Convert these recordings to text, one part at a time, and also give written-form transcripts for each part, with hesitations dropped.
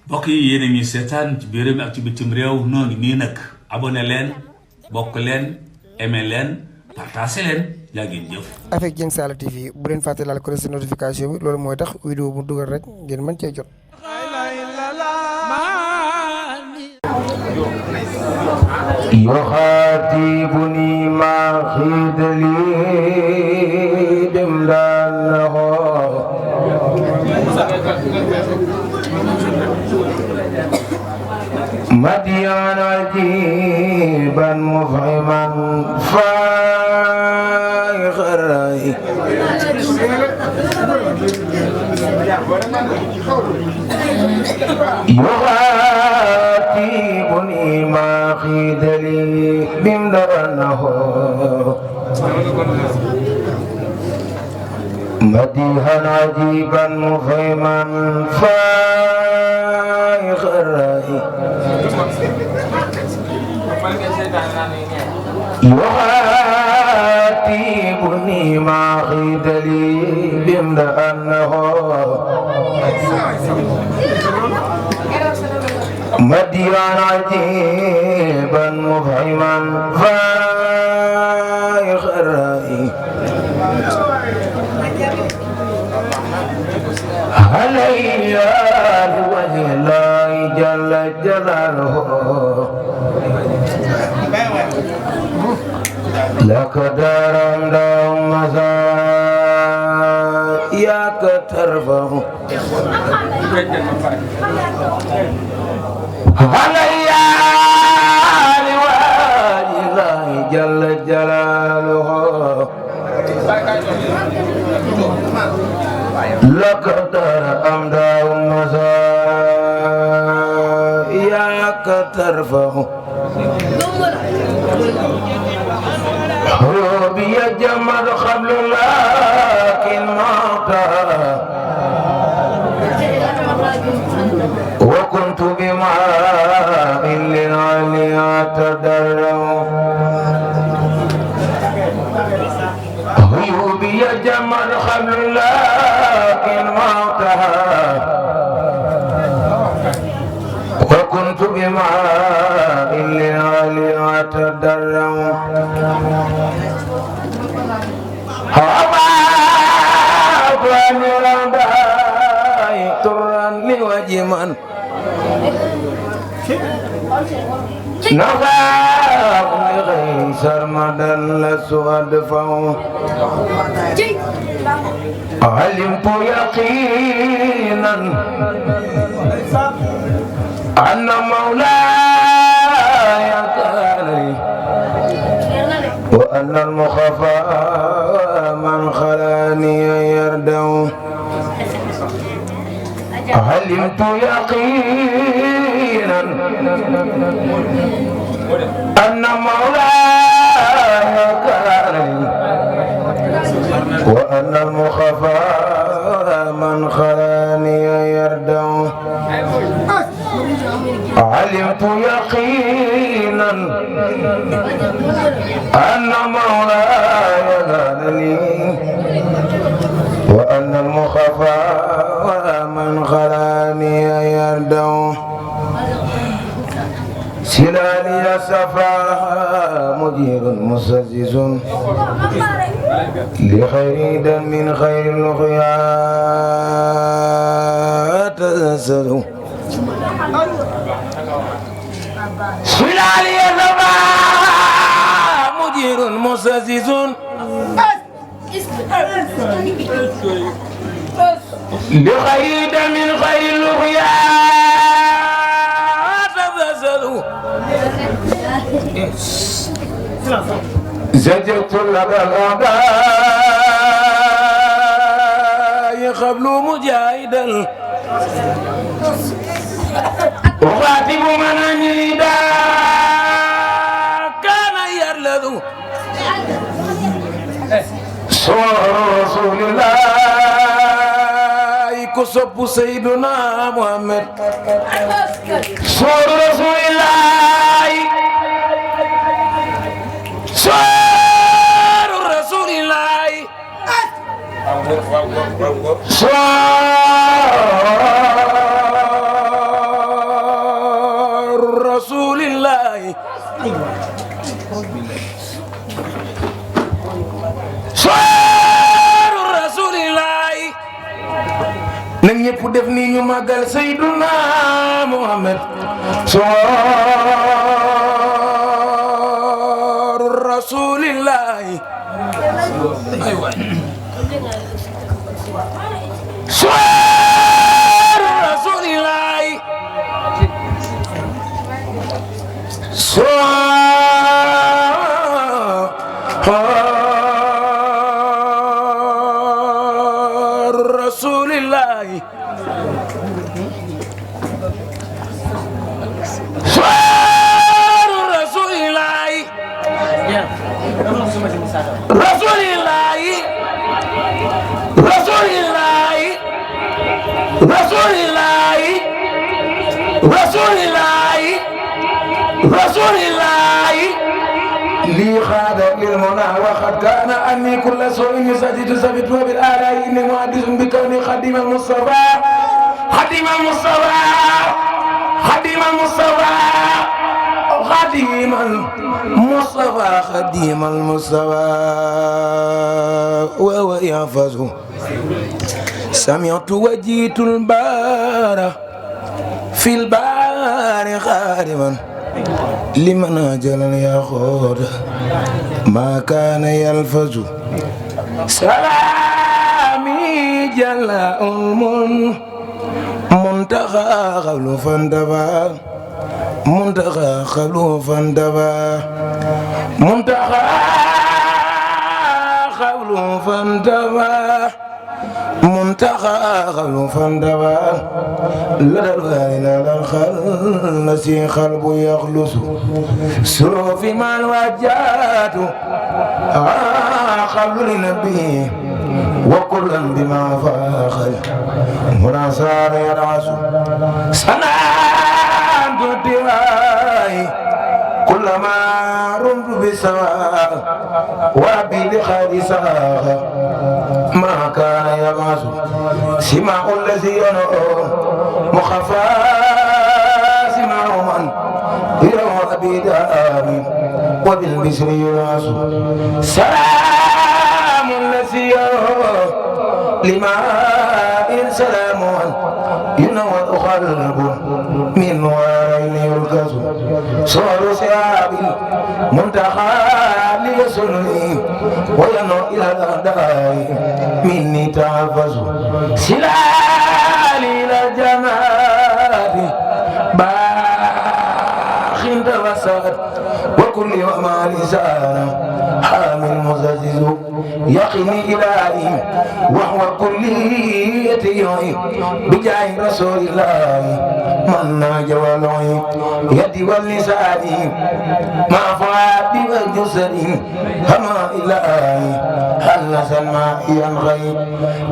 mbokk yi yéen a ngi seetaan ci biir réew mi ak ci bitim réew noo ngi nii nag abonné leen bokk leen aimé leen partagé leen jaa ngeen jëf. avec Dieng Saala TV bu leen fàtte laal ko si notification bi loolu mooy tax vidéo bu dugal rek ngeen mën cee jot. يخاطبني ما خيد لي دملانه مديان عجيبا مفهما فائق الرأي يخاطبني ما خيد لي بمدرنه مديها عجيبا مفهما فائق الرأي يخاطبني ما خيد لي بمدرنه مديان عجيبا مفهما فائق الرأي علي وجه الله جل جلاله لك دارم دوم مساياك ترفع علي لوجه الله جل جلاله لك در أمدا مساياك ترفع حروبي جمد قبل لكن موتا وكنت بماء للعلي أتدرع عيوبي جمد قبل لكن موتها وكنت بماء للعلي أتدرع طرا لوجه من نفاق لغير سرمدا لسوى دفعه علمت يقينا أن مولاي كان لي وأن المخفى من خلاني يردع علمت يقينا أن مولاي كان لي وأن المخفى من خلاني يردع علمت يقينا أن مولاي كان لي وأن المخفى من خلاني يردع سلالي صفاها مجير مسزز لخير من خير الخيا تزلزل سلالي صفاها مجير مسزز لخير من خير الخيا تزلزل زجرت لك الأعداء قبل مجاهدا أخاطب من أنيدا كان يرلذ رسول الله كسب سيدنا محمد رسول الله رسول الله rasulillahi sooru rasulillahi na ñëpp def ni ñu màggal Seyduna Muhammad sooru rasulillahi sooru rasulillahi rasulillahi rasulillahi rasulillahi rasulillahi rasulillahi rasulillahi rasulillahi لي خاد للمنى وقد كان أني كل سوء يسدد ثبت وبالآلاء إني محدث بكوني خديم المصطفى خديم المصطفى خديم المصطفى خديم المصطفى خديم المصطفى وهو يحفظه سمعت وجيت البار في البار خادما لمن أجل ياخذ ما كان يلفظ سلامي جل منتخى خلو فاندبا منتخى خلو فاندبا منتخى خلو فاندبا منتخى خلو فاندبا لدى الوالد الخلص خلب يخلص سرو في ما الوجات خلو لنبي وكلا بما فاخر هنا صار يرعس سنان الدواء كلما رمت بسواء وربي لخير ساخر ما كان يبعث سماع الذي ينؤ مخفى سماع من يروى بدام وبالبشر ينعس سلام الذي ينؤ لما إن سلام ينوى قلب من وارين يركز صور سياب منتخى ليسني وينو إلى الأداء مني تحفظ سلالي إلى الجنات باخ توسط وكل وما لسانا حامل مزجز يقيني إلهي وهو كليتي بجاه رسول الله من ناجى والعين يدي واللسان ما فؤاد والجسد هما إلهي هل سلمى ينغي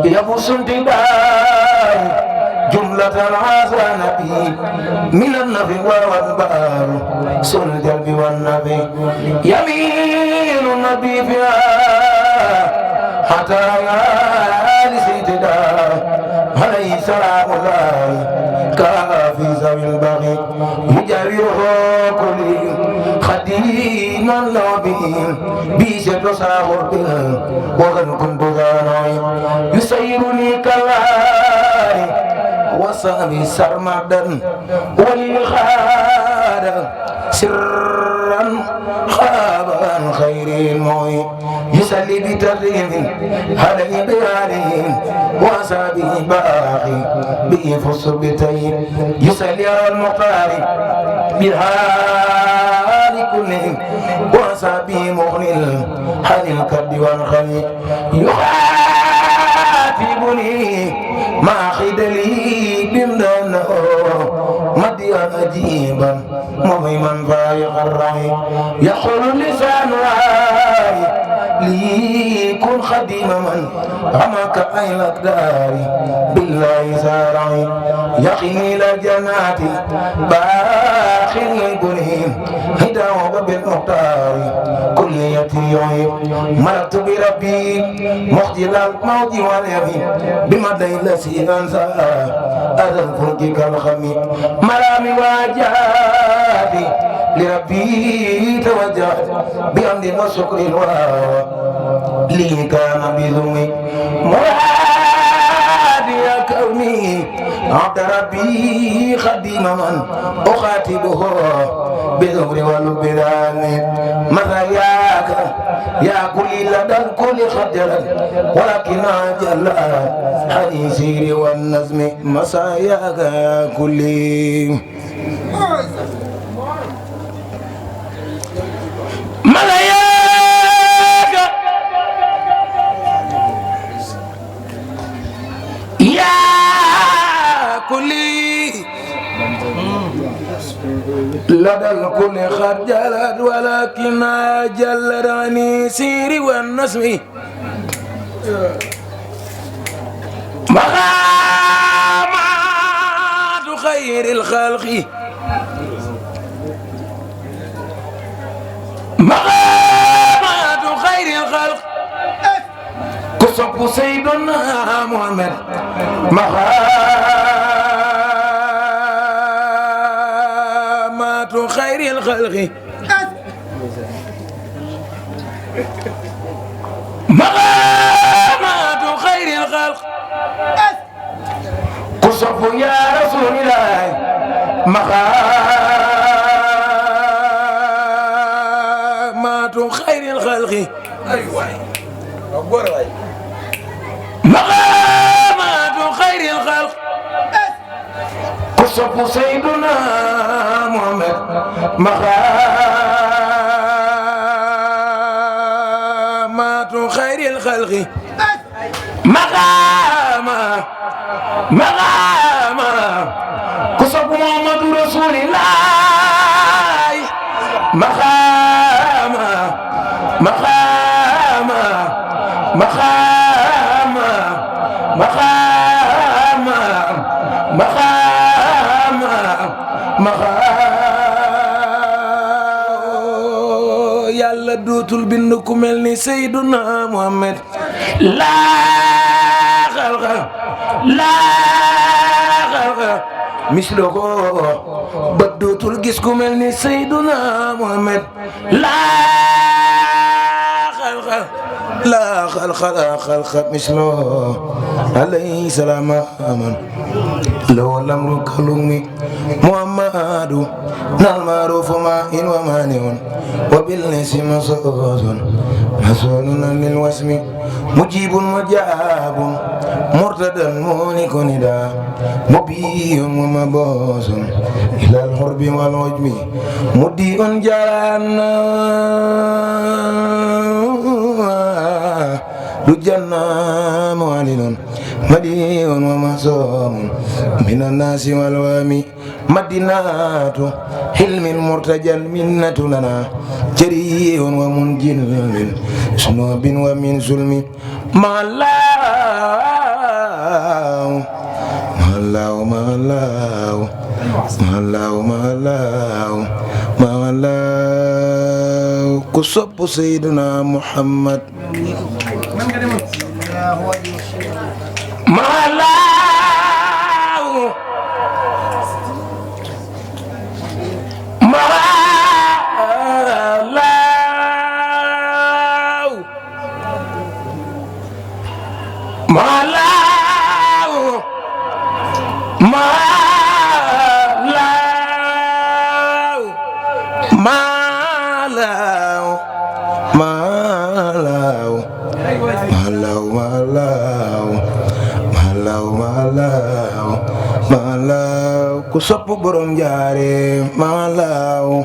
يبص انتداء جملة العزى نبي من النبي والبار سل الجلب والنبي يمين النبي فيها حتى يالي سيدنا عليه سلام الله كافي ذوي البغي يجريه كل خديما لبهم بيشة ساهر بهم وغن كنت ذانعي يسيرني كالله وصابي سرمدا وللخاد سرا خابا خير المعين يسلي بترهم على إبراهيم وصابي باقي بيفص بتين يسلي على المختار بالهال كلهم وصابي مغني عن الكد والخلي يخاطبني ما خدلي بمدنه مديا أجيبا مهما فايق الرعي يقول لسان لي كن خديم من رمك أي الأقدار بالله زارعي يقيني إلى جنات باخر يقولين هدى وبالمختار كل يتيعي ملكت بربي مخجل الموت واليمين بمدى الذي أنسى أذن فلك كالخمي مرامي واجاتي لربي توجهت بحمد وشكر لي كان بذمي مرادي كوني عبد ربي خديم من أخاتبه بالأمر والبدان مثاياك يا كل لدى الكل خجلا ولكن أجل حديثي والنظم مساياك يا كل ملاياك يا كلي لدى الكل خجلت ولكن أجل راني سيري والنسمي مقامات خير الخلق مقامات خير الخلق كسب سيدنا محمد مقامات خير الخلق مقامات خير الخلق كسب يا رسول الله مقامات خير الخلق مقامات خير الخلق كسب سيدنا محمد مقامات خير الخلق مقام كسب محمد رسول الله مقام yàlla dootul bind ku mel ni Seyduna Muhammad laa xalqa misluhu ba dootul gis ku mel ni Seyduna Muhammad لا خلق مثله عليه السلام من لو الأمر كلمي محمد المعروف ماء ومانع وبالناس مسؤول مسؤولنا للوسم مجيب مجاب مرتدى مونك نداء مبي ومبوس إلى الحرب والعجم مدي جانا لجنا معلن مدين ومصوم من الناس والوامي مدينات حلم مرتجى المنة لنا جريء ومنجل من سنوب ومن سلم مع الله كسب سيدنا محمد مع الله مع الله مع الله مع ku sopp borom jaare malaw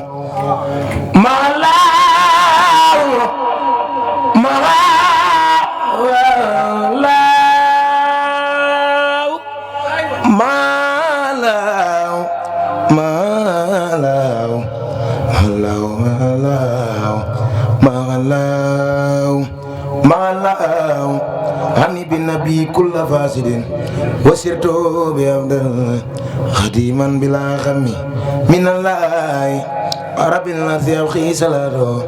كل فاسد وسرت بأفضل خديما بلا غم من الله رب الناس يبخي صلاته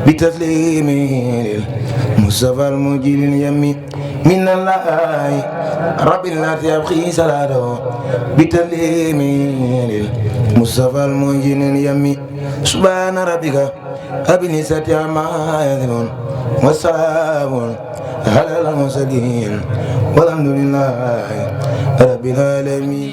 بتسليمه للمصطفى المجيل اليمين من الله رب الناس يبخي صلاته بتسليمه للمصطفى المجيل اليمين سبحان ربك رب العزة عما يصفون والسلام على المرسلين والحمد لله رب العالمين.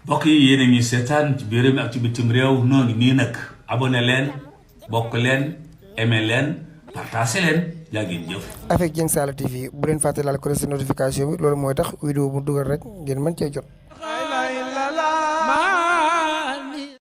mbokk yi yéen a ngi seetaan ci biir mi ak ci bitim réew noo ngi nii nag abonné leen bokk leen aimé leen partagé leen jaa ngeen jëf. avec Dieng Saala TV bu leen fàtte laal ko notification bi loolu mooy tax vidéo bu dugal rek ngeen mën cee jot.